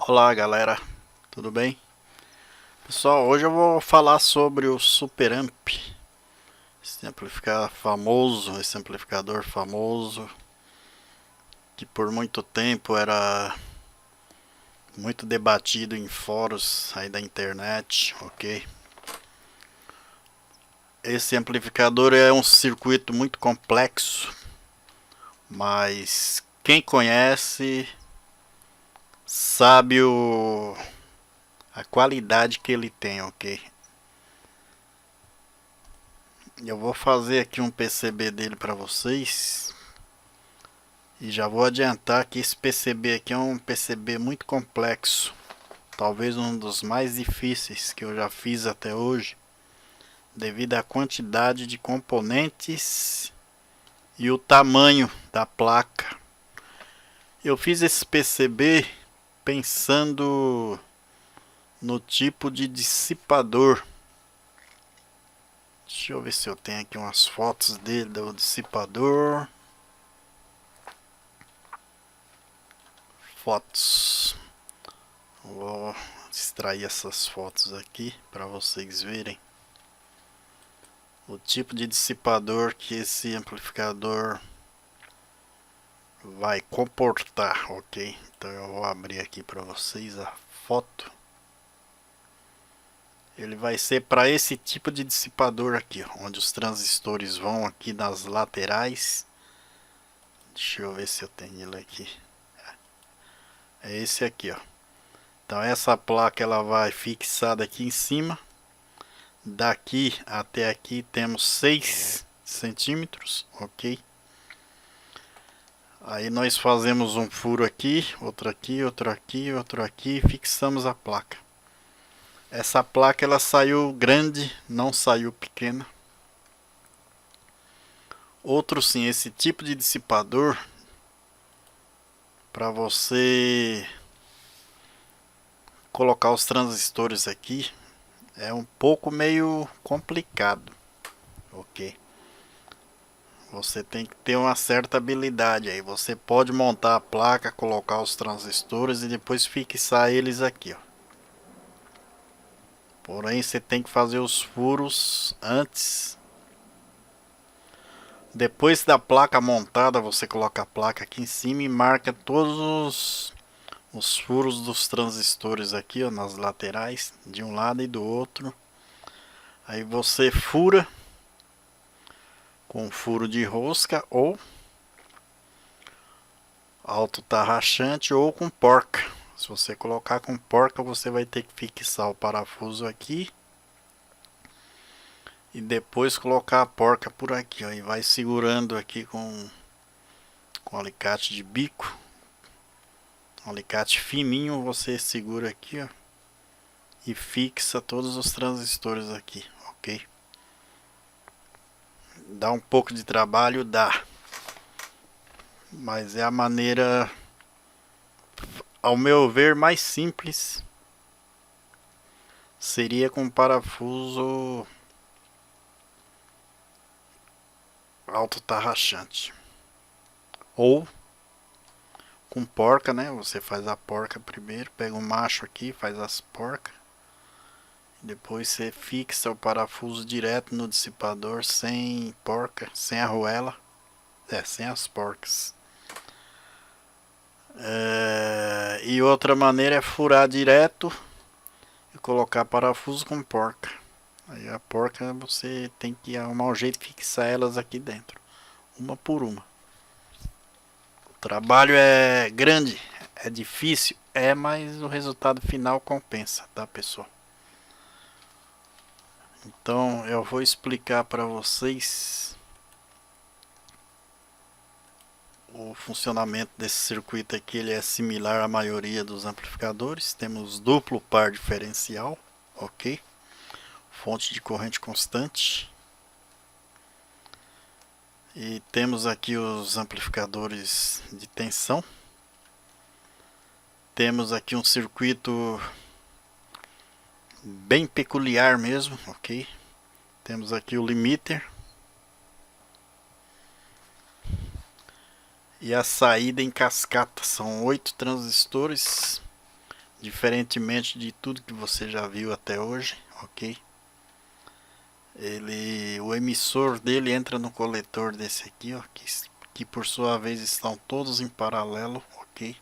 Olá galera, tudo bem? Pessoal, hoje eu vou falar sobre o Super Amp, esse amplificador famoso, que por muito tempo era muito debatido em fóruns aí da internet, ok? Esse amplificador é um circuito muito complexo, mas quem conhece sabe a qualidade que ele tem, ok? Eu vou fazer aqui um PCB dele para vocês. E já vou adiantar que esse PCB aqui é um PCB muito complexo. Talvez um dos mais difíceis que eu já fiz até hoje. Devido à quantidade de componentes e o tamanho da placa. Eu fiz esse PCB pensando no tipo de dissipador. Deixa eu ver se eu tenho aqui umas fotos dele, do dissipador. Fotos. Vou extrair essas fotos aqui para vocês verem o tipo de dissipador que esse amplificador vai comportar, ok? Então eu vou abrir aqui para vocês a foto. Ele vai ser para esse tipo de dissipador aqui, onde os transistores vão aqui nas laterais. Deixa eu ver se eu tenho ele aqui. É esse aqui, ó. Então essa placa ela vai fixada aqui em cima. Daqui até aqui temos 6 centímetros, ok? Aí nós fazemos um furo aqui, outro aqui, outro aqui, outro aqui e fixamos a placa. Essa placa ela saiu grande, não saiu pequena. Outro sim, esse tipo de dissipador, para você colocar os transistores aqui, é um pouco meio complicado, ok? Você tem que ter uma certa habilidade aí. Você pode montar a placa, colocar os transistores e depois fixar eles aqui, ó. Porém, você tem que fazer os furos antes. Depois da placa montada, você coloca a placa aqui em cima e marca todos os furos dos transistores aqui, ó, nas laterais, de um lado e do outro. Aí você fura com furo de rosca ou alto tarraxante ou com porca. Se você colocar com porca, você vai ter que fixar o parafuso aqui e depois colocar a porca por aqui, ó, e vai segurando aqui com alicate de bico, um alicate fininho. Você segura aqui, ó, e fixa todos os transistores aqui, ok? Dá um pouco de trabalho, dá, mas é a maneira, ao meu ver, mais simples. Seria com parafuso alto tarraxante ou com porca, né? Você faz a porca primeiro, pega o macho aqui, faz as porcas, depois você fixa o parafuso direto no dissipador, sem porca, sem arruela, sem as porcas. E outra maneira é furar direto e colocar parafuso com porca. Aí a porca você tem que arrumar um jeito de fixar elas aqui dentro, uma por uma. O trabalho é grande, é difícil, mas o resultado final compensa, tá, pessoal? Então eu vou explicar para vocês o funcionamento desse circuito aqui. Ele é similar à maioria dos amplificadores. Temos duplo par diferencial, ok? Fonte de corrente constante. E temos aqui os amplificadores de tensão. Temos aqui um circuito bem peculiar mesmo, ok? Temos aqui o limiter e a saída em cascata. São 8 transistores diferentemente de tudo que você já viu até hoje, ok? O emissor dele entra no coletor desse aqui, ó, que por sua vez estão todos em paralelo, ok?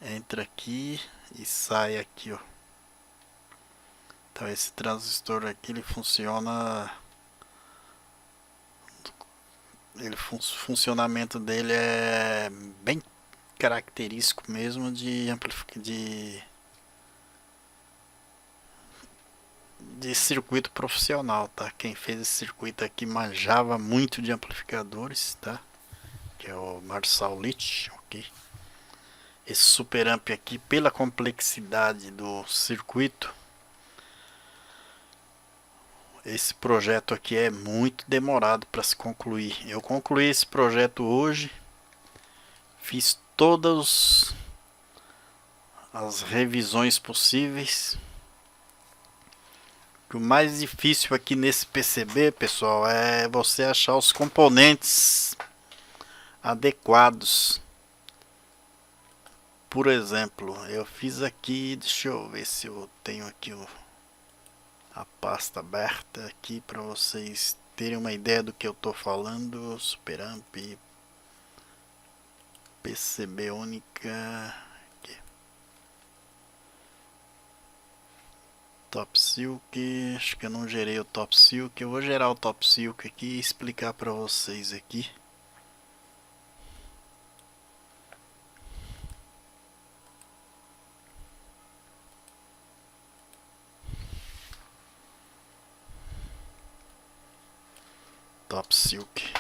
Entra aqui e sai aqui, ó. Então esse transistor aqui ele funciona, o funcionamento dele é bem característico mesmo de circuito profissional, tá? Quem fez esse circuito aqui manjava muito de amplificadores, tá? Que é o Marshall Leach, ok? Esse super amp aqui, pela complexidade do circuito, esse projeto aqui é muito demorado para se concluir. Eu concluí esse projeto hoje, fiz todas as revisões possíveis. O mais difícil aqui nesse PCB, pessoal, é você achar os componentes adequados. Por exemplo, eu fiz aqui, deixa eu ver se eu tenho aqui a pasta aberta aqui para vocês terem uma ideia do que eu estou falando. Super Amp, PCB única, aqui. Top Silk, acho que eu não gerei o Top Silk. Eu vou gerar o Top Silk aqui e explicar para vocês aqui. Top Silk.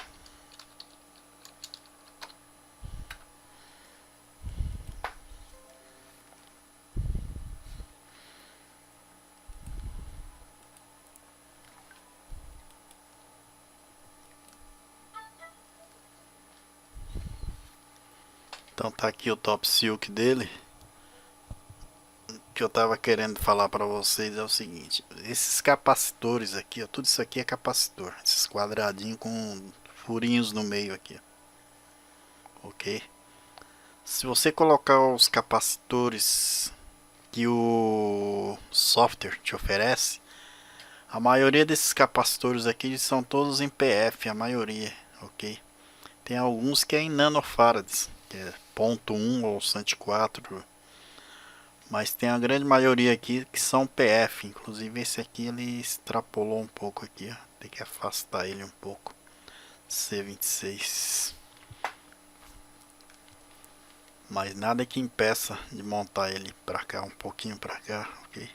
Então tá aqui o Top Silk dele. O que eu tava querendo falar para vocês é o seguinte: esses capacitores aqui, ó, tudo isso aqui é capacitor, esses quadradinhos com furinhos no meio aqui, ok? Se você colocar os capacitores que o software te oferece, a maioria desses capacitores aqui são todos em PF, a maioria, ok? Tem alguns que é em nanofarads, que é 0.1 ou 104, mas tem a grande maioria aqui que são PF. Inclusive esse aqui ele extrapolou um pouco aqui, ó. Tem que afastar ele um pouco. C26. Mas nada que impeça de montar ele para cá, um pouquinho para cá, ok?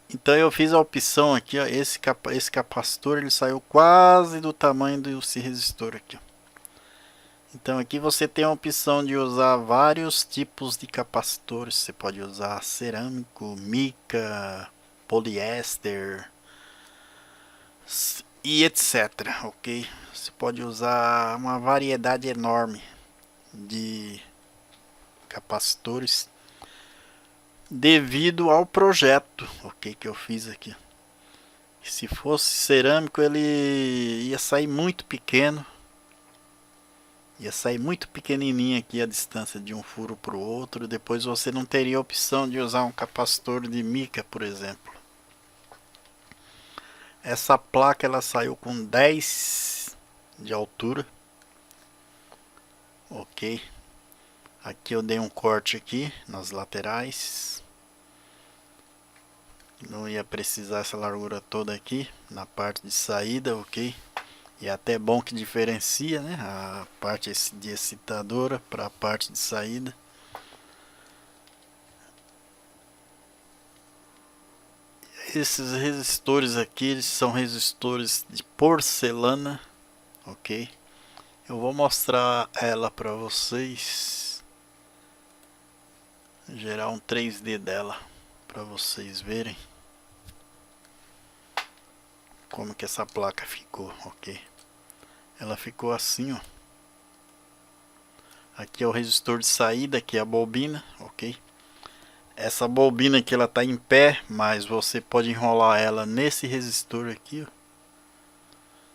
Então eu fiz a opção aqui, ó, esse capacitor ele saiu quase do tamanho do resistor aqui, ó. Então aqui você tem a opção de usar vários tipos de capacitores. Você pode usar cerâmico, mica, poliéster e etc, ok? Você pode usar uma variedade enorme de capacitores devido ao projeto, ok, que eu fiz aqui. Se fosse cerâmico ele ia sair muito pequeno. Ia sair muito pequenininho aqui a distância de um furo para o outro. Depois você não teria a opção de usar um capacitor de mica, por exemplo. Essa placa ela saiu com 10 de altura. Ok. Aqui eu dei um corte aqui nas laterais. Não ia precisar essa largura toda aqui na parte de saída, ok. E é até bom que diferencia, né, a parte de excitadora para a parte de saída. Esses resistores aqui eles são resistores de porcelana, ok? Eu vou mostrar ela para vocês, gerar um 3D dela para vocês verem como que essa placa ficou, ok? Ela ficou assim, ó. Aqui é o resistor de saída, aqui é a bobina, ok? Essa bobina aqui ela tá em pé, mas você pode enrolar ela nesse resistor aqui, ó,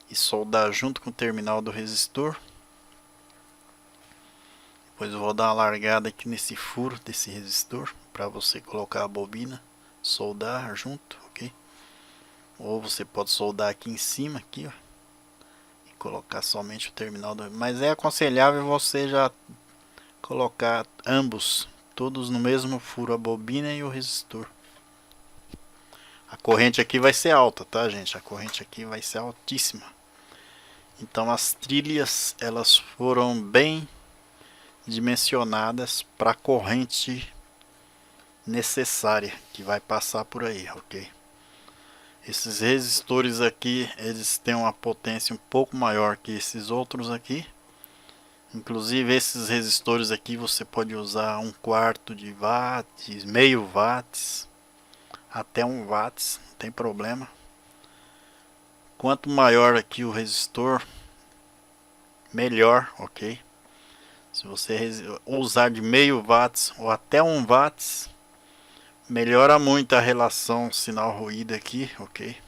e soldar junto com o terminal do resistor. Depois eu vou dar uma largada aqui nesse furo desse resistor para você colocar a bobina, soldar junto, ok? Ou você pode soldar aqui em cima, aqui, ó, e colocar somente o terminal do... Mas é aconselhável você já colocar ambos, todos no mesmo furo, a bobina e o resistor. A corrente aqui vai ser alta, tá, gente? A corrente aqui vai ser altíssima. Então as trilhas, elas foram bem dimensionadas para a corrente necessária que vai passar por aí, ok? Esses resistores aqui, eles têm uma potência um pouco maior que esses outros aqui. Inclusive esses resistores aqui você pode usar 1/4 de watts, meio watts, até 1 watts, não tem problema. Quanto maior aqui o resistor, melhor, ok? Se você usar de meio watts ou até 1 watts, melhora muito a relação sinal-ruído aqui, ok?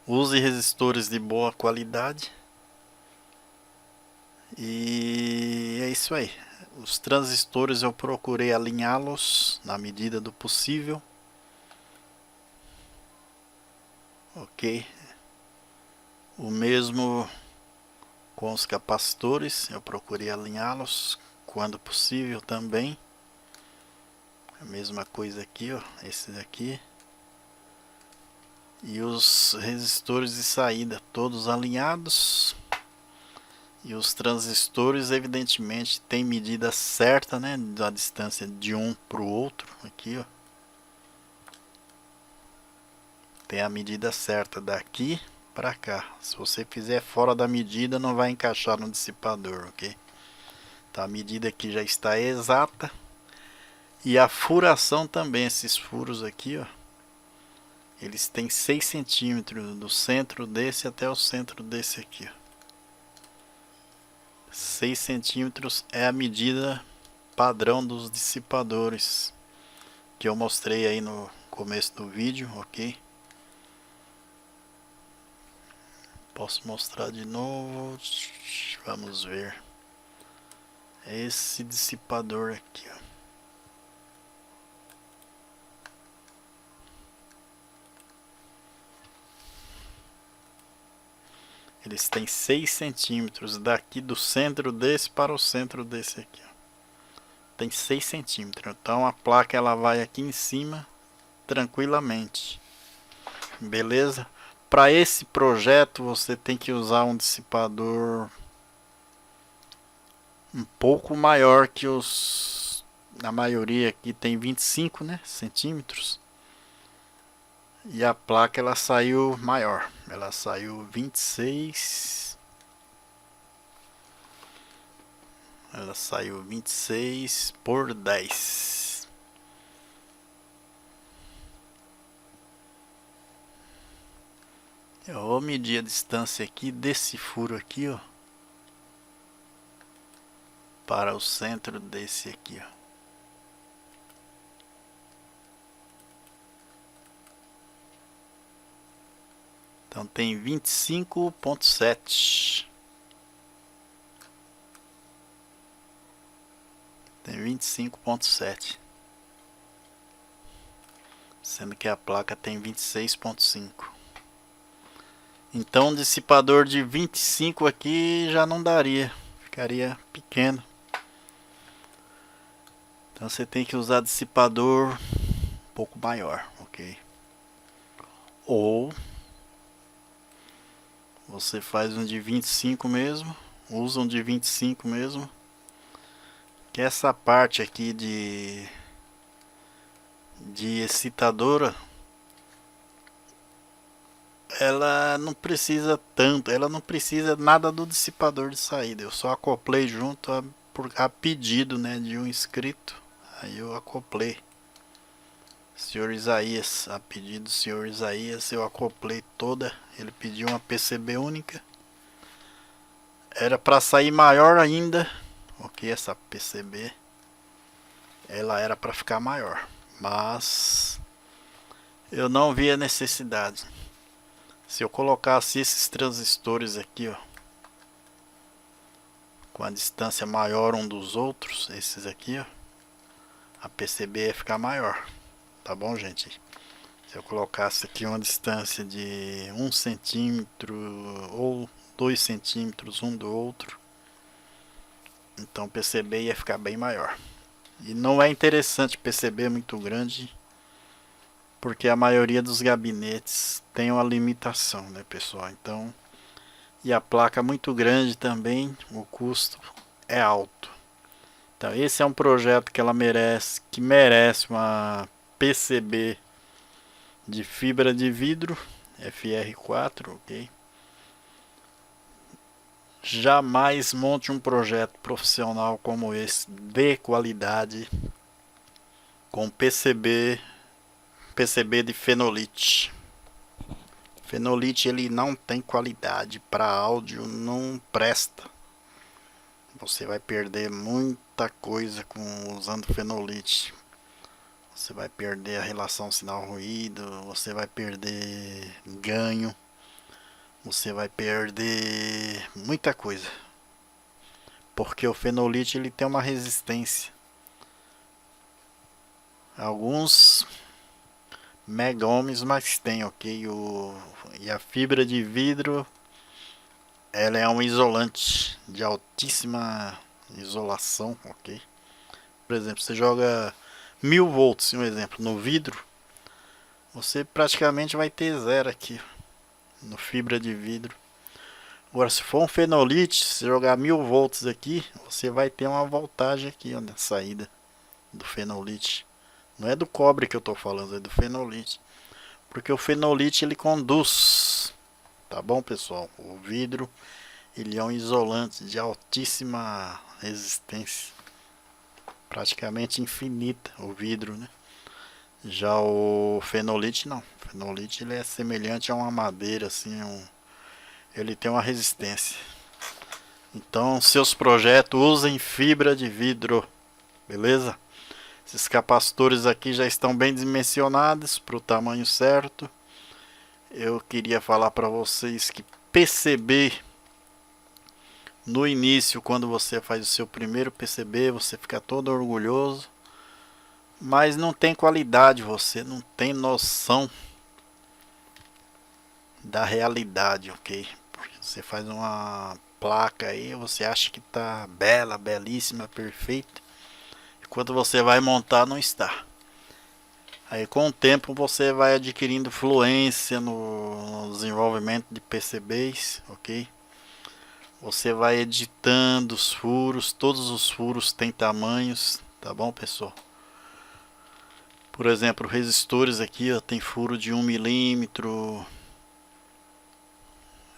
Use resistores de boa qualidade. E é isso aí. Os transistores eu procurei alinhá-los na medida do possível. Ok. O mesmo com os capacitores, eu procurei alinhá-los quando possível também. A mesma coisa aqui, ó, esse daqui. E os resistores de saída todos alinhados. E os transistores evidentemente tem medida certa, né, da distância de um para o outro aqui, ó. Tem a medida certa daqui para cá. Se você fizer fora da medida, não vai encaixar no dissipador, ok? Então a medida aqui já está exata. E a furação também, esses furos aqui, ó, eles têm 6 centímetros do centro desse até o centro desse aqui, ó. 6 centímetros é a medida padrão dos dissipadores que eu mostrei aí no começo do vídeo, ok? Posso mostrar de novo. Vamos ver. Esse dissipador aqui, ó. Eles têm 6 centímetros daqui do centro desse para o centro desse aqui, ó. Tem 6 centímetros. Então a placa ela vai aqui em cima tranquilamente. Beleza? Para esse projeto você tem que usar um dissipador um pouco maior que os... Na maioria aqui tem 25, né, centímetros. E a placa ela saiu maior. Ela saiu 26. Ela saiu 26 por 10. Eu vou medir a distância aqui desse furo aqui, ó, para o centro desse aqui, ó. Então tem 25,7. Tem 25,7. Sendo que a placa tem 26,5. Então um dissipador de 25 aqui já não daria. Ficaria pequeno. Então você tem que usar dissipador um pouco maior, ok? Ou você faz um de 25 mesmo, usa um de 25 mesmo, que essa parte aqui de excitadora, ela não precisa tanto, ela não precisa nada do dissipador de saída. Eu só acoplei junto a pedido, né, de um inscrito, aí eu acoplei. Senhor Isaías, a pedido do senhor Isaías, eu acoplei toda. Ele pediu uma PCB única. Era para sair maior ainda, ok? Essa PCB, ela era para ficar maior, mas eu não vi a necessidade. Se eu colocasse esses transistores aqui, ó, com a distância maior um dos outros, esses aqui, ó, a PCB ia ficar maior, tá bom, gente? Se eu colocasse aqui uma distância de 1 centímetro ou 2 centímetros um do outro, então o PCB ia ficar bem maior. E não é interessante PCB muito grande, porque a maioria dos gabinetes tem uma limitação, né, pessoal? Então, e a placa muito grande também, o custo é alto. Então, esse é um projeto que merece uma PCB de fibra de vidro FR4, ok? Jamais monte um projeto profissional como esse de qualidade com PCB de fenolite. Fenolite ele não tem qualidade para áudio, não presta. Você vai perder muita coisa usando fenolite. Você vai perder a relação sinal-ruído, você vai perder ganho, você vai perder muita coisa. Porque o fenolite ele tem uma resistência. Alguns mega-ohms mais tem, ok? E a fibra de vidro, ela é um isolante de altíssima isolação, ok? Por exemplo, você joga 1000 volts, um exemplo, no vidro, você praticamente vai ter zero aqui no fibra de vidro. Agora, se for um fenolite, se jogar 1000 volts aqui, você vai ter uma voltagem aqui, ó, na saída do fenolite. Não é do cobre que eu estou falando, é do fenolite. Porque o fenolite ele conduz, tá bom, pessoal? O vidro ele é um isolante de altíssima resistência, praticamente infinita o vidro, né? Já o fenolite não. O fenolite ele é semelhante a uma madeira assim, ele tem uma resistência. Então, seus projetos usem fibra de vidro, beleza? Esses capacitores aqui já estão bem dimensionados para o tamanho certo. Eu queria falar para vocês que PCB, no início, quando você faz o seu primeiro PCB, você fica todo orgulhoso, mas não tem qualidade, você não tem noção da realidade, ok? Porque você faz uma placa aí, você acha que tá bela, belíssima, perfeita, e quando você vai montar não está. Aí com o tempo você vai adquirindo fluência no desenvolvimento de PCBs, ok? Você vai editando os furos, todos os furos têm tamanhos, tá bom, pessoal? Por exemplo, resistores aqui, ó, tem furo de 1 milímetro.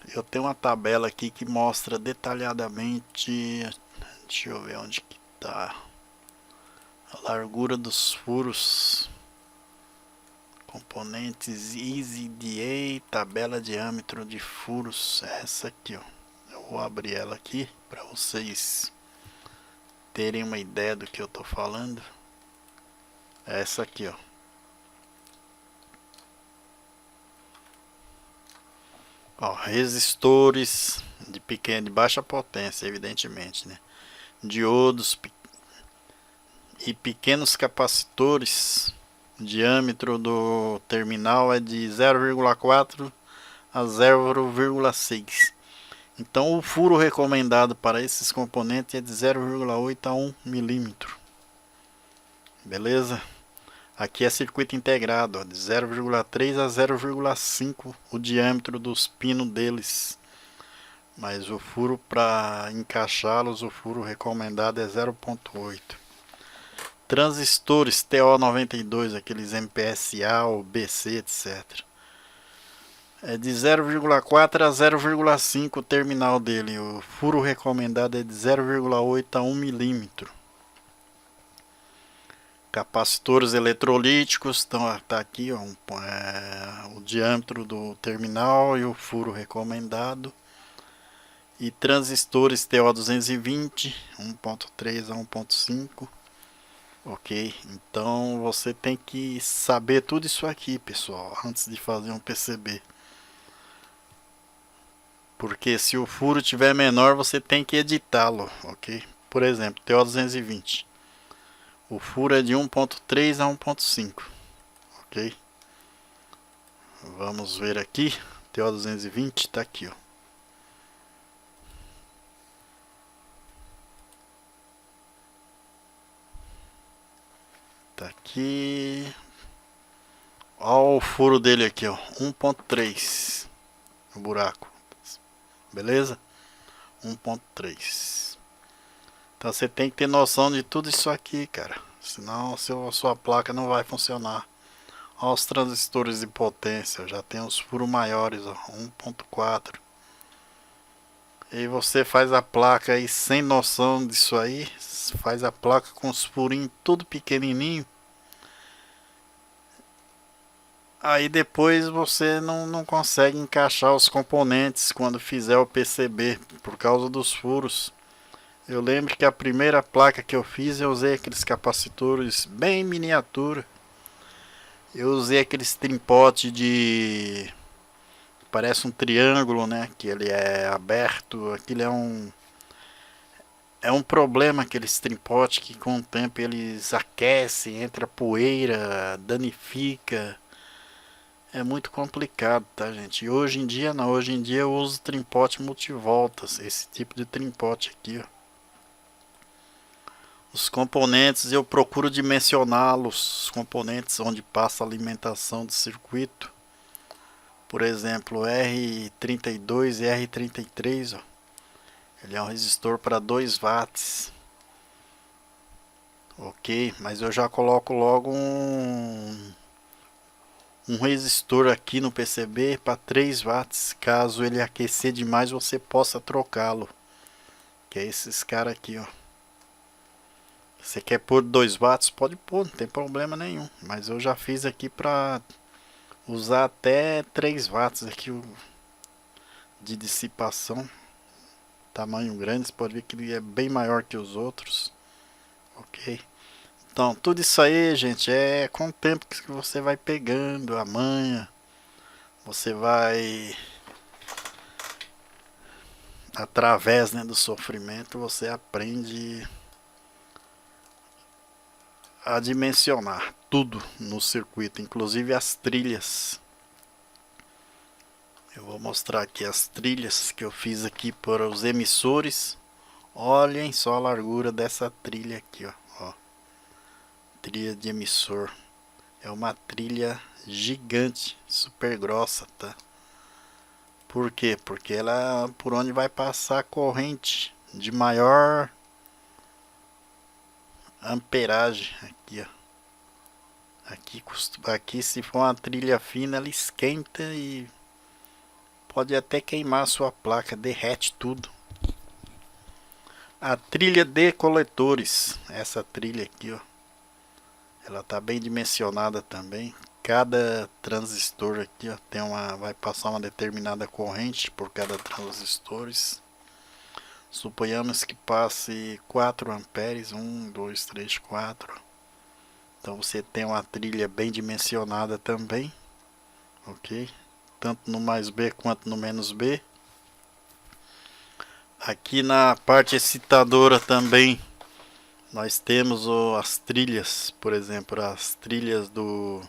Eu tenho uma tabela aqui que mostra detalhadamente, deixa eu ver onde que tá, a largura dos furos. Componentes EasyDA, tabela diâmetro de furos, essa aqui, ó. Eu vou abrir ela aqui para vocês terem uma ideia do que eu tô falando. Essa aqui, ó. Ó, resistores de baixa potência, evidentemente, né? Diodos e pequenos capacitores. O diâmetro do terminal é de 0,4 a 0,6. Então o furo recomendado para esses componentes é de 0,8 a 1 milímetro. Beleza? Aqui é circuito integrado, ó, de 0,3 a 0,5 o diâmetro dos pinos deles. Mas o furo para encaixá-los, o furo recomendado é 0,8. Transistores TO92, aqueles MPSA ou BC, etc. É de 0,4 a 0,5 o terminal dele. O furo recomendado é de 0,8 a 1 milímetro. Capacitores eletrolíticos, então tá aqui ó, o diâmetro do terminal e o furo recomendado. E transistores TO220, 1.3 a 1.5. Ok, então você tem que saber tudo isso aqui, pessoal, antes de fazer um PCB. Porque se o furo tiver menor, você tem que editá-lo, ok? Por exemplo, TO220. O furo é de 1.3 a 1.5, ok? Vamos ver aqui. TO220 tá aqui, ó. Tá aqui. Ó o furo dele aqui, ó. 1.3. O buraco. Beleza? 1.3. Então você tem que ter noção de tudo isso aqui, cara. Senão a sua placa não vai funcionar. Olha os transistores de potência. Já tem os furos maiores, ó. 1.4. E você faz a placa aí sem noção disso aí. Faz a placa com os furinhos tudo pequenininho. Aí depois você não consegue encaixar os componentes quando fizer o PCB por causa dos furos. Eu lembro que a primeira placa que eu fiz eu usei aqueles capacitores bem miniatura. Eu usei aqueles trimpote de... parece um triângulo, né? Que ele é aberto. Aquilo é um problema, aqueles trimpote que com o tempo eles aquecem, entra poeira, danifica. É muito complicado, tá, gente? E hoje em dia não, hoje em dia eu uso trimpote multivoltas, esse tipo de trimpote aqui, ó. Os componentes eu procuro dimensioná-los, os componentes onde passa a alimentação do circuito. Por exemplo, R32 e R33, ó. Ele é um resistor para 2 watts. Ok, mas eu já coloco logo um resistor aqui no PCB para 3 watts. Caso ele aquecer demais, você possa trocá-lo. Que é esses caras aqui, ó. Você quer pôr 2 watts? Pode pôr, não tem problema nenhum. Mas eu já fiz aqui para usar até 3 watts aqui de dissipação. Tamanho grande, você pode ver que ele é bem maior que os outros. Ok. Então, tudo isso aí, gente, é com o tempo que você vai pegando a manha. Você vai, através, né, do sofrimento, você aprende a dimensionar tudo no circuito, inclusive as trilhas. Eu vou mostrar aqui as trilhas que eu fiz aqui para os emissores. Olhem só a largura dessa trilha aqui, ó. Trilha de emissor. É uma trilha gigante, super grossa, tá? Por quê? Porque ela é por onde vai passar a corrente de maior amperagem aqui, ó. Aqui se for uma trilha fina, ela esquenta e pode até queimar a sua placa, derrete tudo. A trilha de coletores, essa trilha aqui, ó, ela tá bem dimensionada também. Cada transistor aqui, ó, vai passar uma determinada corrente por cada transistores. Suponhamos que passe 4 amperes, 1, 2, 3, 4. Então você tem uma trilha bem dimensionada também, ok? Tanto no mais B quanto no menos B. Aqui na parte excitadora também nós temos as trilhas, por exemplo, as trilhas do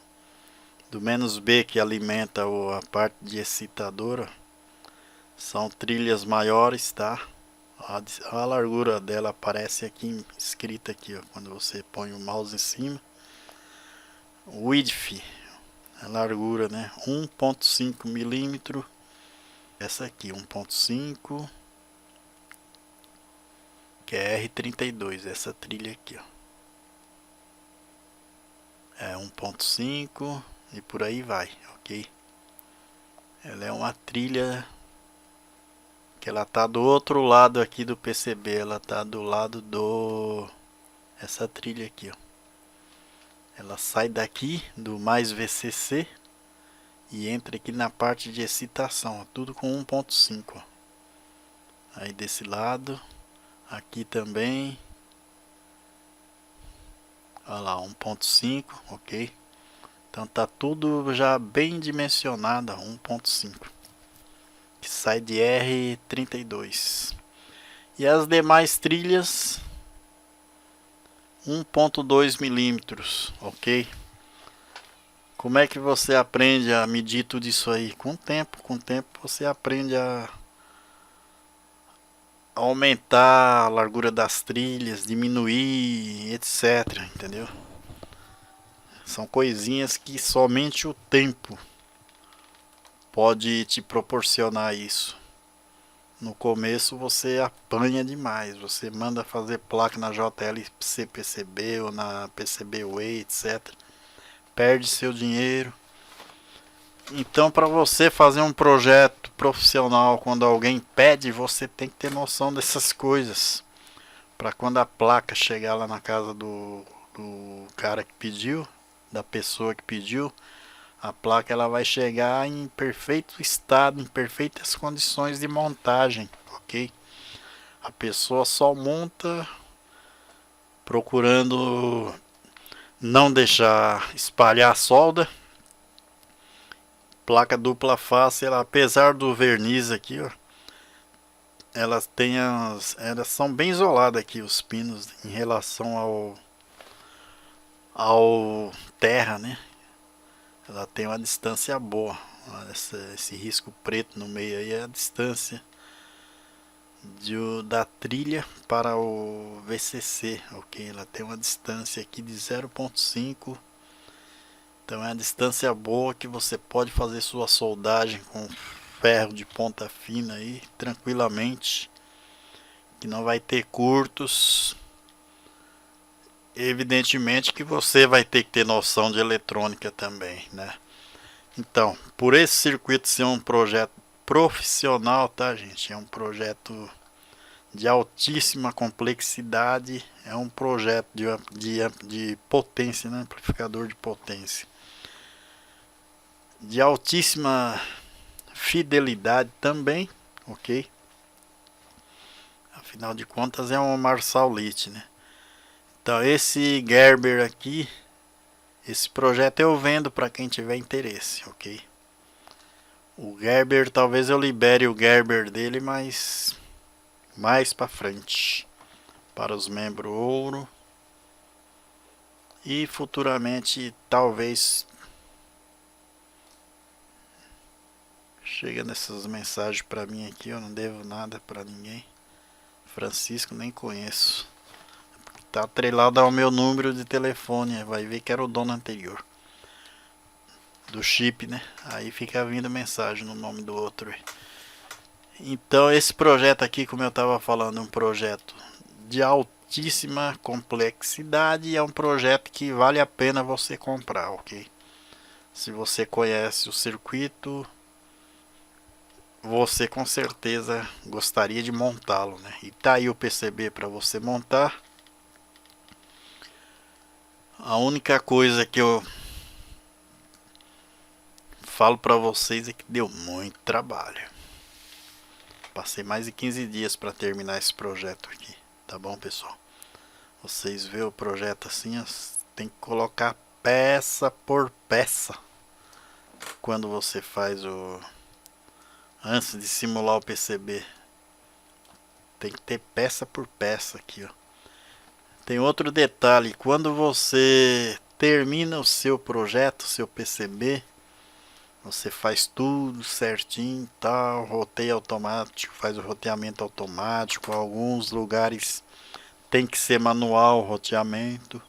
menos B que alimenta a parte de excitadora. São trilhas maiores, tá? A largura dela aparece aqui, escrita aqui, ó, quando você põe o mouse em cima. Width, a largura, né? 1.5 milímetro. Essa aqui, 1.5, que é R32, essa trilha aqui, ó. É 1.5 e por aí vai, ok? Ela é uma trilha que ela tá do outro lado aqui do PCB, ela tá do lado essa trilha aqui, ó. Ela sai daqui do mais VCC e entra aqui na parte de excitação, ó, tudo com 1.5, ó. Aí desse lado, aqui também, olha lá, 1.5, ok? Então tá tudo já bem dimensionado, 1.5. que sai de R32. E as demais trilhas 1.2 milímetros, ok? Como é que você aprende a medir tudo isso aí? Com o tempo você aprende a aumentar a largura das trilhas, diminuir, etc, entendeu? São coisinhas que somente o tempo pode te proporcionar isso. No começo você apanha demais, você manda fazer placa na JLC PCB ou na PCB Way, etc. Perde seu dinheiro. Então, para você fazer um projeto profissional, quando alguém pede, você tem que ter noção dessas coisas. Para quando a placa chegar lá na casa do cara que pediu, da pessoa que pediu, a placa ela vai chegar em perfeito estado, em perfeitas condições de montagem, ok? A pessoa só monta procurando não deixar espalhar a solda. Placa dupla face, ela, apesar do verniz aqui, ó, elas são bem isoladas aqui, os pinos, em relação ao terra, né? Ela tem uma distância boa. Esse risco preto no meio aí é a distância da trilha para o VCC, ok? Ela tem uma distância aqui de 0.5. Então é uma distância boa que você pode fazer sua soldagem com ferro de ponta fina aí tranquilamente, que não vai ter curtos. Evidentemente que você vai ter que ter noção de eletrônica também, né? Então, por esse circuito ser um projeto profissional, tá, gente? É um projeto de altíssima complexidade, é um projeto de potência, né? Amplificador de potência. De altíssima fidelidade também, ok? Afinal de contas é um Marshall-Lite, né? Então esse Gerber aqui, esse projeto eu vendo para quem tiver interesse, ok? O Gerber, talvez eu libere o Gerber dele, mas mais para frente, para os membros ouro. E futuramente, talvez, chegando essas mensagens para mim aqui, eu não devo nada para ninguém. Francisco nem conheço. Tá atrelado ao meu número de telefone, vai ver que era o dono anterior do chip, né? Aí fica vindo mensagem no nome do outro. Então esse projeto aqui, como eu estava falando, é um projeto de altíssima complexidade e é um projeto que vale a pena você comprar, ok? Se você conhece o circuito, você com certeza gostaria de montá-lo, né? E tá aí o PCB para você montar. A única coisa que eu falo para vocês é que deu muito trabalho. Passei mais de 15 dias para terminar esse projeto aqui, tá bom, pessoal? Vocês vê o projeto assim, tem que colocar peça por peça quando você faz antes de simular o PCB. Tem que ter peça por peça aqui, ó. Tem outro detalhe, quando você termina o seu projeto, seu PCB, você faz tudo certinho, tal, roteio automático, faz o roteamento automático. Alguns lugares tem que ser manual o roteamento.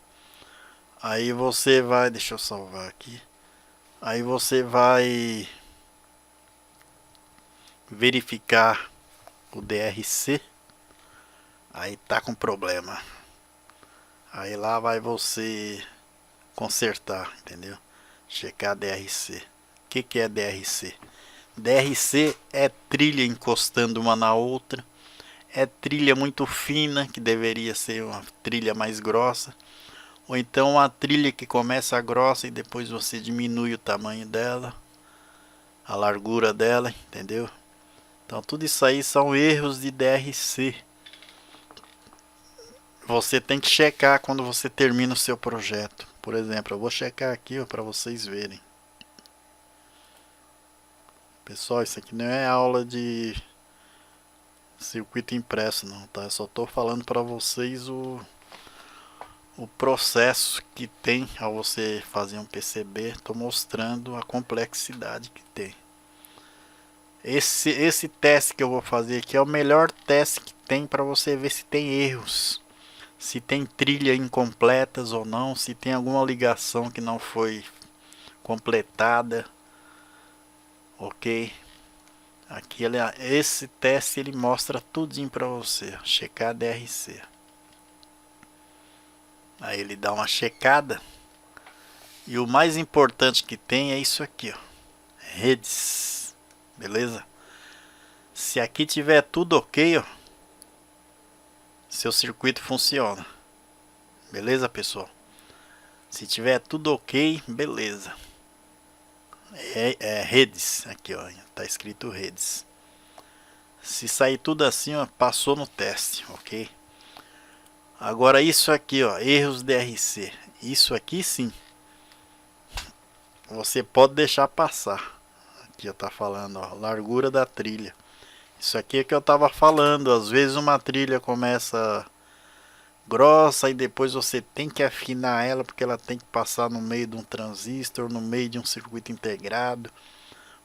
Aí você vai, deixa eu salvar aqui. Aí você vai verificar o DRC. Aí tá com problema. Aí lá vai você consertar, entendeu? Checar DRC. O que é DRC? DRC é trilha encostando uma na outra. É trilha muito fina, que deveria ser uma trilha mais grossa. Ou então uma trilha que começa grossa e depois você diminui o tamanho dela, a largura dela, entendeu? Então tudo isso aí são erros de DRC. Você tem que checar quando você termina o seu projeto. Por exemplo, eu vou checar aqui para vocês verem. Pessoal, isso aqui não é aula de circuito impresso não, tá? Eu só tô falando para vocês o processo que tem ao você fazer um PCB. Tô mostrando a complexidade que tem. Esse teste que eu vou fazer aqui é o melhor teste que tem para você ver se tem erros, se tem trilha incompletas ou não, se tem alguma ligação que não foi completada, ok? Aqui esse teste ele mostra tudinho para você, checar DRC. Aí ele dá uma checada e o mais importante que tem é isso aqui, ó, redes, beleza? Se aqui tiver tudo ok, ó, seu circuito funciona, beleza, pessoal? Se tiver tudo ok, beleza. É redes, aqui ó, tá escrito redes. Se sair tudo assim, ó, passou no teste, ok? Agora isso aqui, ó, erros DRC. Isso aqui sim, você pode deixar passar. Aqui ó, tá falando, ó, largura da trilha. Isso aqui é que eu tava falando. Às vezes uma trilha começa grossa e depois você tem que afinar ela porque ela tem que passar no meio de um transistor, no meio de um circuito integrado.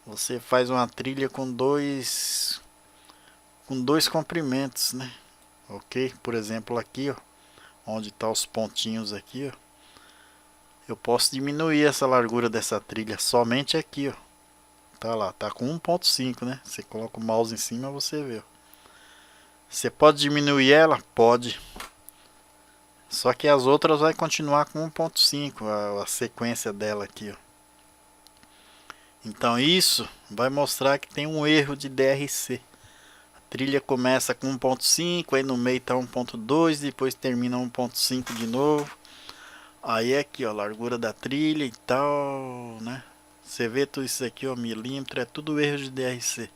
Você faz uma trilha com dois comprimentos, né? Ok? Por exemplo aqui, ó, onde tá os pontinhos aqui, ó, eu posso diminuir essa largura dessa trilha somente aqui, ó. Tá lá, tá com 1.5, né? Você coloca o mouse em cima, você vê, ó. Você pode diminuir ela? Pode. Só que as outras vai continuar com 1.5, a sequência dela aqui, ó. Então isso vai mostrar que tem um erro de DRC. A trilha começa com 1.5, aí no meio tá 1.2, depois termina 1.5 de novo. Aí aqui, ó, largura da trilha e tal, né? Você vê tudo isso aqui, ó, milímetro, é tudo erro de DRC.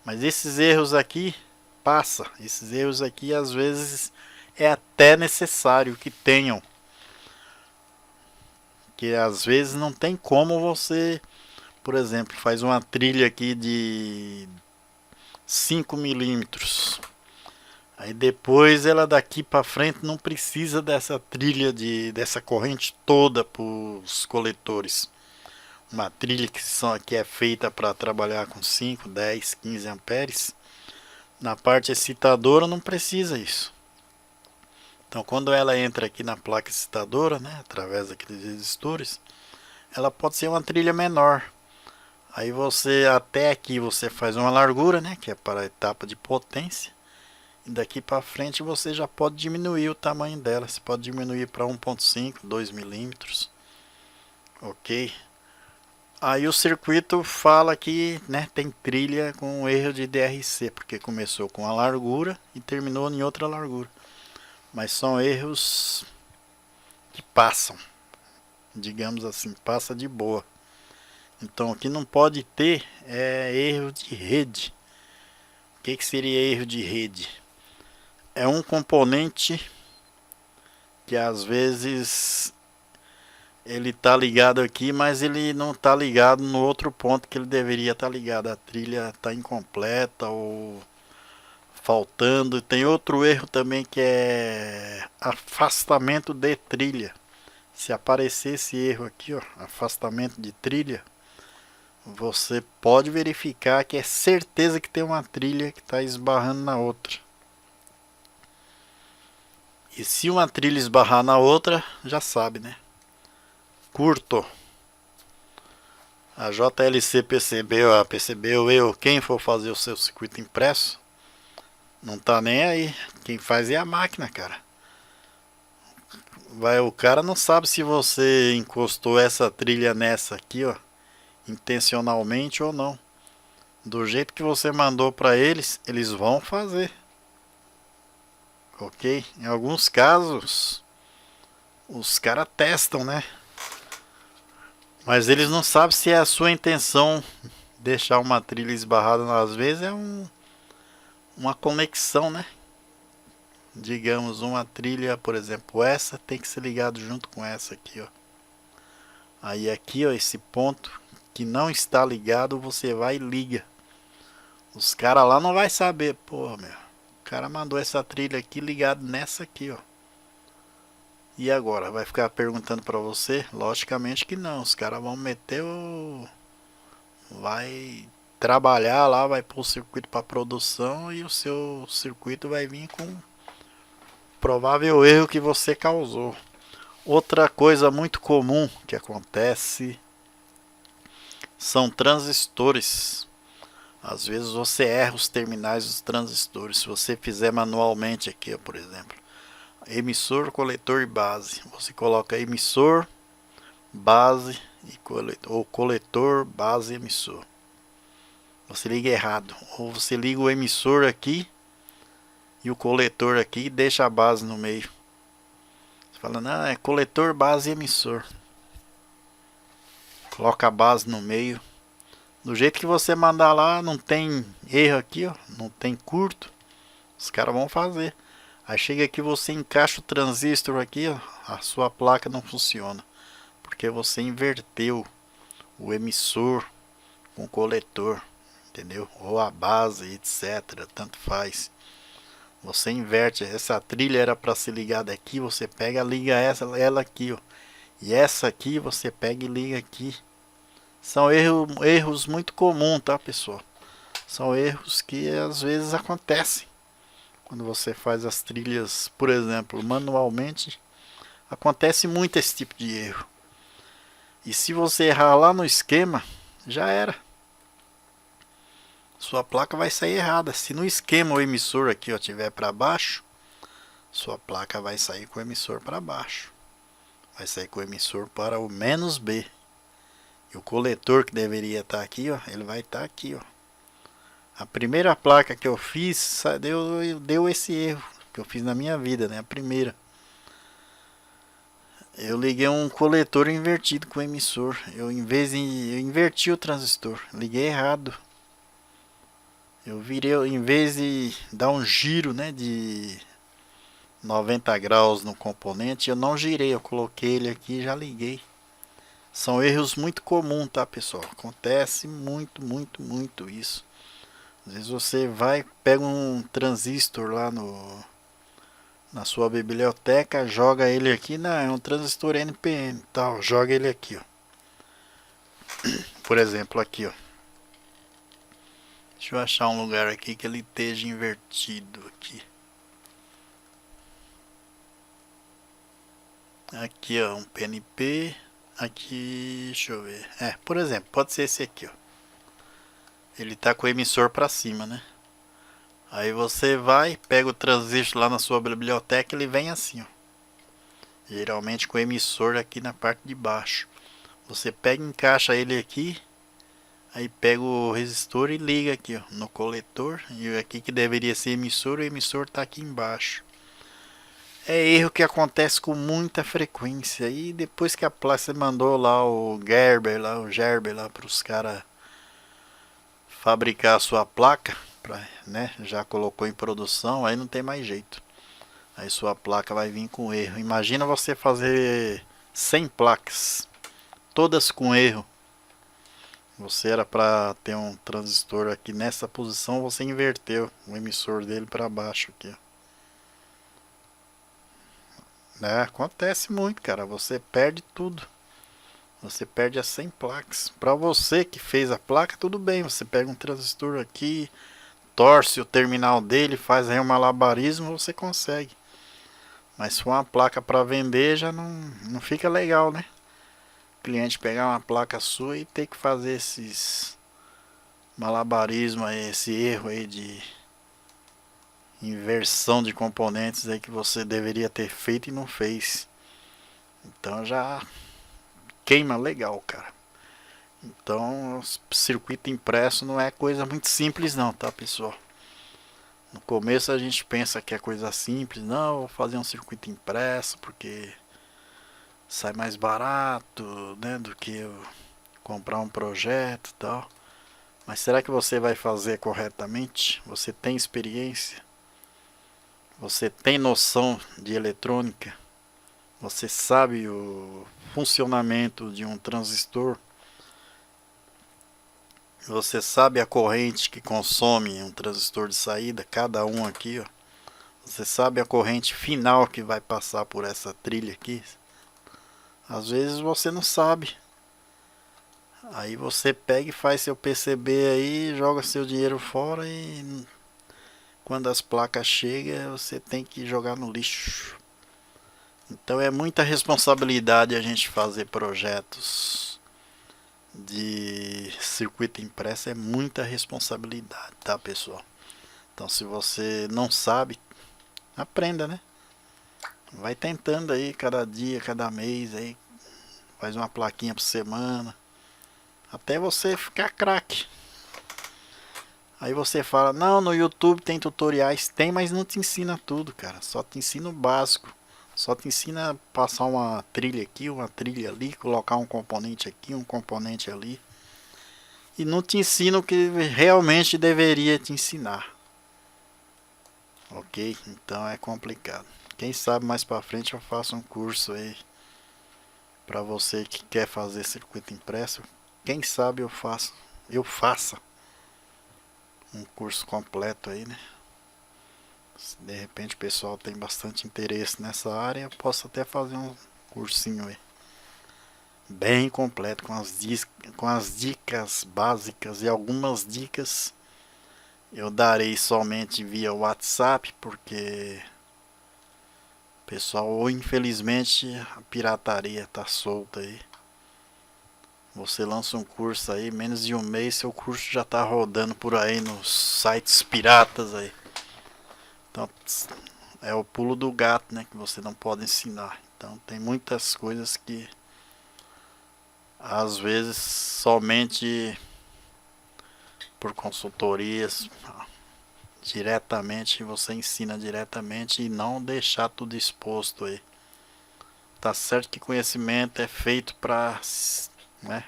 Mas esses erros aqui passa. Esses erros aqui às vezes é até necessário que tenham. Que às vezes não tem como você, por exemplo, faz uma trilha aqui de 5 milímetros. Aí depois ela daqui para frente não precisa dessa trilha dessa corrente toda para os coletores. Uma trilha que é feita para trabalhar com 5, 10, 15 amperes. Na parte excitadora não precisa isso. Então quando ela entra aqui na placa excitadora, né, através daqueles resistores, ela pode ser uma trilha menor. Aí você até aqui você faz uma largura, né, que é para a etapa de potência. E daqui para frente você já pode diminuir o tamanho dela. Você pode diminuir para 1.5, 2 milímetros. Ok? Aí o circuito fala que, né, tem trilha com erro de DRC, porque começou com a largura e terminou em outra largura. Mas são erros que passam, digamos assim, passa de boa. Então o que não pode ter é erro de rede. O que seria erro de rede? É um componente que às vezes ele está ligado aqui, mas ele não está ligado no outro ponto que ele deveria estar ligado. A trilha está incompleta ou faltando. Tem outro erro também que é afastamento de trilha. Se aparecer esse erro aqui, ó, afastamento de trilha, você pode verificar que é certeza que tem uma trilha que está esbarrando na outra. E se uma trilha esbarrar na outra, já sabe, né? Curto. A JLC percebeu, quem for fazer o seu circuito impresso, não tá nem aí. Quem faz é a máquina, cara. O cara não sabe se você encostou essa trilha nessa aqui, ó, intencionalmente ou não. Do jeito que você mandou para eles, eles vão fazer. Ok? Em alguns casos, os caras testam, né? Mas eles não sabem se é a sua intenção deixar uma trilha esbarrada. Às vezes é uma conexão, né? Digamos, uma trilha, por exemplo, essa tem que ser ligado junto com essa aqui, ó. Aí aqui, ó, esse ponto que não está ligado, você vai e liga. Os caras lá não vai saber, porra, meu. O cara mandou essa trilha aqui ligado nessa aqui, ó. E agora? Vai ficar perguntando pra você? Logicamente que não. Os caras vão meter o... Vai trabalhar lá, vai pôr o circuito para produção e o seu circuito vai vir com provável erro que você causou. Outra coisa muito comum que acontece são transistores. Às vezes você erra os terminais dos transistores. Se você fizer manualmente aqui, ó, por exemplo, emissor, coletor e base, você coloca emissor, base e coletor, ou coletor, base e emissor. Você liga errado, ou você liga o emissor aqui e o coletor aqui e deixa a base no meio. Você fala, não, é coletor, base e emissor. Coloca a base no meio. Do jeito que você mandar lá, não tem erro aqui, ó, não tem curto. Os caras vão fazer. Aí chega aqui, você encaixa o transistor aqui, ó, a sua placa não funciona. Porque você inverteu o emissor com o coletor, entendeu? Ou a base, etc. Tanto faz. Você inverte. Essa trilha era para ser ligada aqui, você pega, liga ela aqui, ó. E essa aqui você pega e liga aqui. São erros muito comuns, tá, pessoal? São erros que às vezes acontecem quando você faz as trilhas, por exemplo, manualmente. Acontece muito esse tipo de erro. E se você errar lá no esquema, já era. Sua placa vai sair errada. Se no esquema o emissor aqui estiver para baixo, sua placa vai sair com o emissor para baixo. Vai sair com o emissor para o menos B. E o coletor que deveria estar aqui, ó, ele vai estar aqui, ó. A primeira placa que eu fiz deu esse erro que eu fiz na minha vida, né? A primeira. Eu liguei um coletor invertido com o emissor. Eu inverti o transistor, liguei errado. Eu virei, em vez de dar um giro, né, de 90 graus no componente, eu não girei, eu coloquei ele aqui e já liguei. São erros muito comuns, tá, pessoal? Acontece muito isso. Às vezes você vai, pega um transistor lá na sua biblioteca, joga ele aqui, não, é um transistor NPN, tal, joga ele aqui, ó. Por exemplo, aqui, ó. Deixa eu achar um lugar aqui que ele esteja invertido aqui. Aqui, ó, um PNP. Aqui, deixa eu ver. Por exemplo, pode ser esse aqui, ó. Ele tá com o emissor para cima, né? Aí você vai, pega o transistor lá na sua biblioteca, ele vem assim, ó. Geralmente com o emissor aqui na parte de baixo. Você pega e encaixa ele aqui. Aí pega o resistor e liga aqui, ó, no coletor. E aqui que deveria ser emissor, o emissor tá aqui embaixo. É erro que acontece com muita frequência. E depois que a placa mandou lá o Gerber lá para os caras fabricar a sua placa, né, já colocou em produção, aí não tem mais jeito. Aí sua placa vai vir com erro. Imagina você fazer 100 placas, todas com erro. Você era para ter um transistor aqui nessa posição, você inverteu o emissor dele para baixo aqui, ó. Acontece muito, cara. Você perde tudo. Você perde as 100 placas. Para você que fez a placa, tudo bem. Você pega um transistor aqui, torce o terminal dele, faz aí um malabarismo, você consegue. Mas se for uma placa para vender, já não fica legal, né? O cliente pegar uma placa sua e ter que fazer esses malabarismos aí, esse erro aí de inversão de componentes aí que você deveria ter feito e não fez. Então já queima legal, cara. Então, circuito impresso não é coisa muito simples não, tá, pessoal? No começo a gente pensa que é coisa simples, não, vou fazer um circuito impresso porque sai mais barato, né, do que eu comprar um projeto e tal. Mas será que você vai fazer corretamente? Você tem experiência? Você tem noção de eletrônica? Você sabe o funcionamento de um transistor? Você sabe a corrente que consome um transistor de saída, cada um aqui, ó. Você sabe a corrente final que vai passar por essa trilha aqui? Às vezes você não sabe. Aí você pega e faz seu PCB aí, joga seu dinheiro fora e quando as placas chegam, você tem que jogar no lixo. Então é muita responsabilidade a gente fazer projetos de circuito impresso, é muita responsabilidade, tá, pessoal? Então se você não sabe, aprenda, né? Vai tentando aí cada dia, cada mês aí, faz uma plaquinha por semana, até você ficar craque. Aí você fala, não, no YouTube tem tutoriais, tem, mas não te ensina tudo, cara, só te ensina o básico. Só te ensina a passar uma trilha aqui, uma trilha ali, colocar um componente aqui, um componente ali. E não te ensina o que realmente deveria te ensinar. Ok? Então é complicado. Quem sabe mais pra frente eu faço um curso aí pra você que quer fazer circuito impresso. Quem sabe eu faça um curso completo aí, né? Se de repente o pessoal tem bastante interesse nessa área, eu posso até fazer um cursinho aí bem completo com as dicas básicas, e algumas dicas eu darei somente via WhatsApp, porque pessoal, infelizmente a pirataria tá solta aí. Você lança um curso aí, menos de um mês seu curso já tá rodando por aí nos sites piratas aí. Então é o pulo do gato, né, que você não pode ensinar. Então tem muitas coisas que às vezes somente por consultorias diretamente você ensina diretamente e não deixar tudo exposto aí. Tá certo que conhecimento é feito para, né,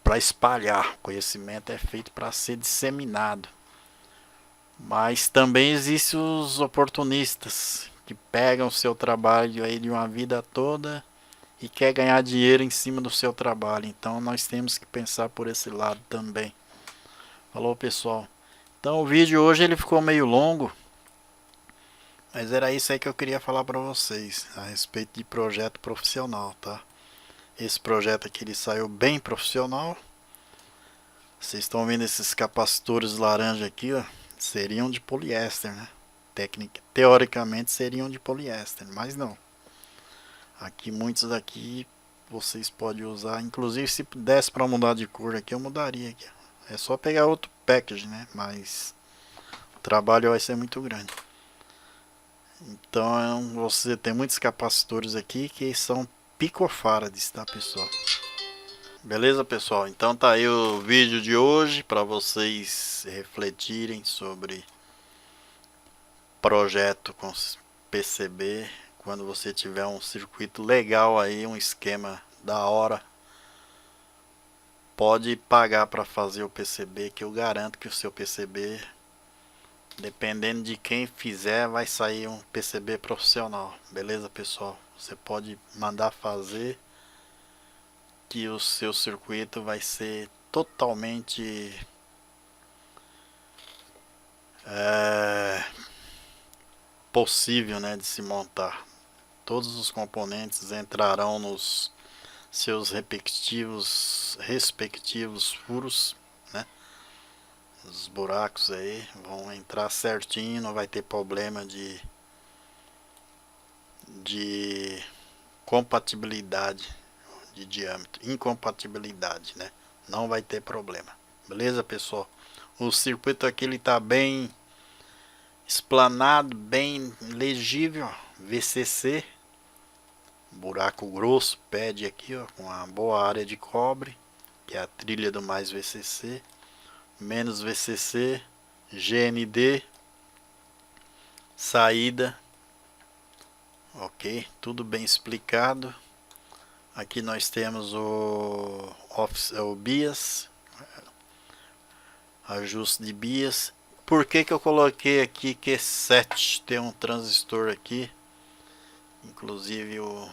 para espalhar, conhecimento é feito para ser disseminado. Mas também existem os oportunistas que pegam o seu trabalho aí de uma vida toda e quer ganhar dinheiro em cima do seu trabalho. Então nós temos que pensar por esse lado também. Falou, pessoal. Então o vídeo hoje ele ficou meio longo, mas era isso aí que eu queria falar para vocês a respeito de projeto profissional, tá? Esse projeto aqui ele saiu bem profissional. Vocês estão vendo esses capacitores laranja aqui, ó, seriam de poliéster, né? Teoricamente seriam de poliéster, mas não. Aqui muitos daqui vocês podem usar, inclusive se desse para mudar de cor aqui eu mudaria aqui. É só pegar outro package, né? Mas o trabalho vai ser muito grande. Então você tem muitos capacitores aqui que são picofarads, tá, pessoal? Beleza, pessoal? Então tá aí o vídeo de hoje para vocês refletirem sobre projeto com PCB. Quando você tiver um circuito legal aí, um esquema da hora, pode pagar para fazer o PCB, que eu garanto que o seu PCB, dependendo de quem fizer, vai sair um PCB profissional. Beleza, pessoal? Você pode mandar fazer que o seu circuito vai ser totalmente possível, né, de se montar. Todos os componentes entrarão nos seus respectivos furos, né? Os buracos aí vão entrar certinho, não vai ter problema de compatibilidade de diâmetro, incompatibilidade, né? Não vai ter problema. Beleza, pessoal? O circuito aqui ele tá bem explanado, bem legível, VCC, buraco grosso, pad aqui, ó, com uma boa área de cobre, que é a trilha do mais VCC, menos VCC, GND, saída, ok, tudo bem explicado. Aqui nós temos o BIAS, ajuste de BIAS. Por que eu coloquei aqui Q7? Tem um transistor aqui, inclusive o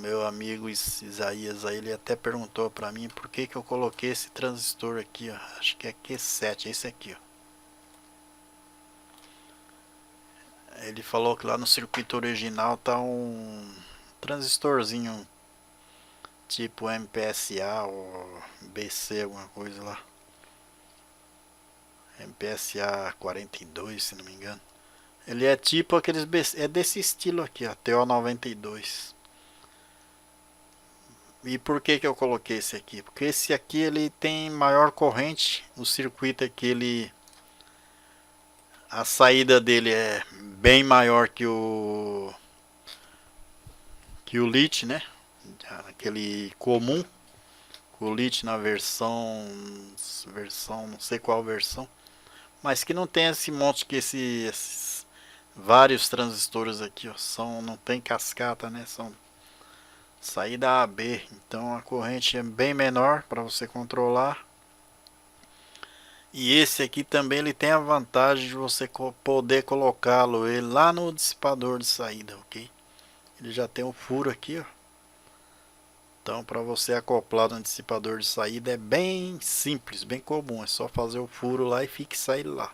meu amigo Isaías aí, ele até perguntou pra mim por que que eu coloquei esse transistor aqui, ó. Acho que é Q7, esse aqui, ó. Ele falou que lá no circuito original tá um transistorzinho tipo MPSA ou BC, alguma coisa lá. MPSA 42, se não me engano. Ele é tipo aqueles BC, é desse estilo aqui, ó, TO92. E por que que eu coloquei esse aqui? Porque esse aqui ele tem maior corrente, o circuito aqui ele, a saída dele é bem maior que o LIT, né? Aquele comum, o LIT na versão não sei qual versão, mas que não tem esse monte que esses vários transistores aqui, ó, não tem cascata, né? São saída AB, então a corrente é bem menor para você controlar. E esse aqui também ele tem a vantagem de você poder colocá-lo ele lá no dissipador de saída, ok? Ele já tem um furo aqui, ó. Então para você acoplar no dissipador de saída é bem simples, bem comum, é só fazer o furo lá e fixar ele lá.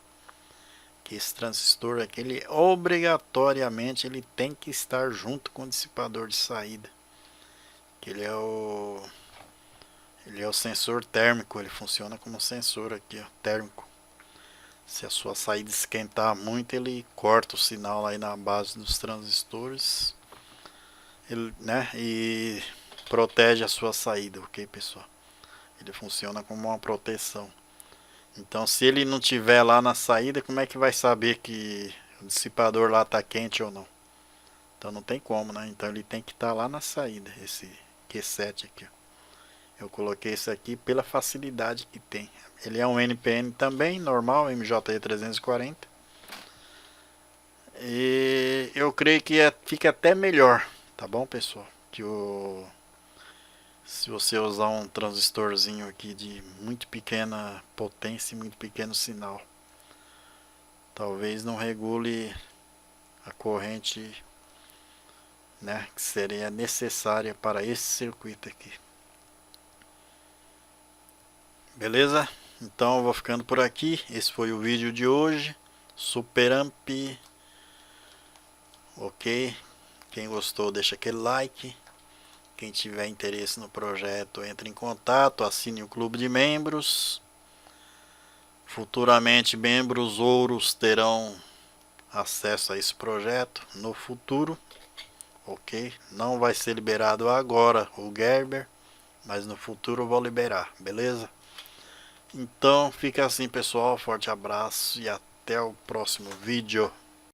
Que esse transistor aqui, ele obrigatoriamente ele tem que estar junto com o dissipador de saída. Que ele é o sensor térmico, ele funciona como sensor aqui, ó, térmico. Se a sua saída esquentar muito, ele corta o sinal aí na base dos transistores, ele, né, e protege a sua saída, ok, pessoal? Ele funciona como uma proteção. Então, se ele não tiver lá na saída, como é que vai saber que o dissipador lá está quente ou não? Então não tem como, né? Então ele tem que estar lá na saída, esse Q7 aqui, ó. Eu coloquei esse aqui pela facilidade que tem. Ele é um NPN também, normal, MJE340. E eu creio que fica até melhor, tá bom, pessoal? Se você usar um transistorzinho aqui de muito pequena potência e muito pequeno sinal. Talvez não regule a corrente, né, que seria necessária para esse circuito aqui. Beleza? Então eu vou ficando por aqui. Esse foi o vídeo de hoje. Super Amp. Ok? Quem gostou deixa aquele like. Quem tiver interesse no projeto entre em contato, assine o clube de membros. Futuramente membros ouros terão acesso a esse projeto no futuro. Ok? Não vai ser liberado agora o Gerber, mas no futuro eu vou liberar, beleza? Então fica assim, pessoal, forte abraço e até o próximo vídeo.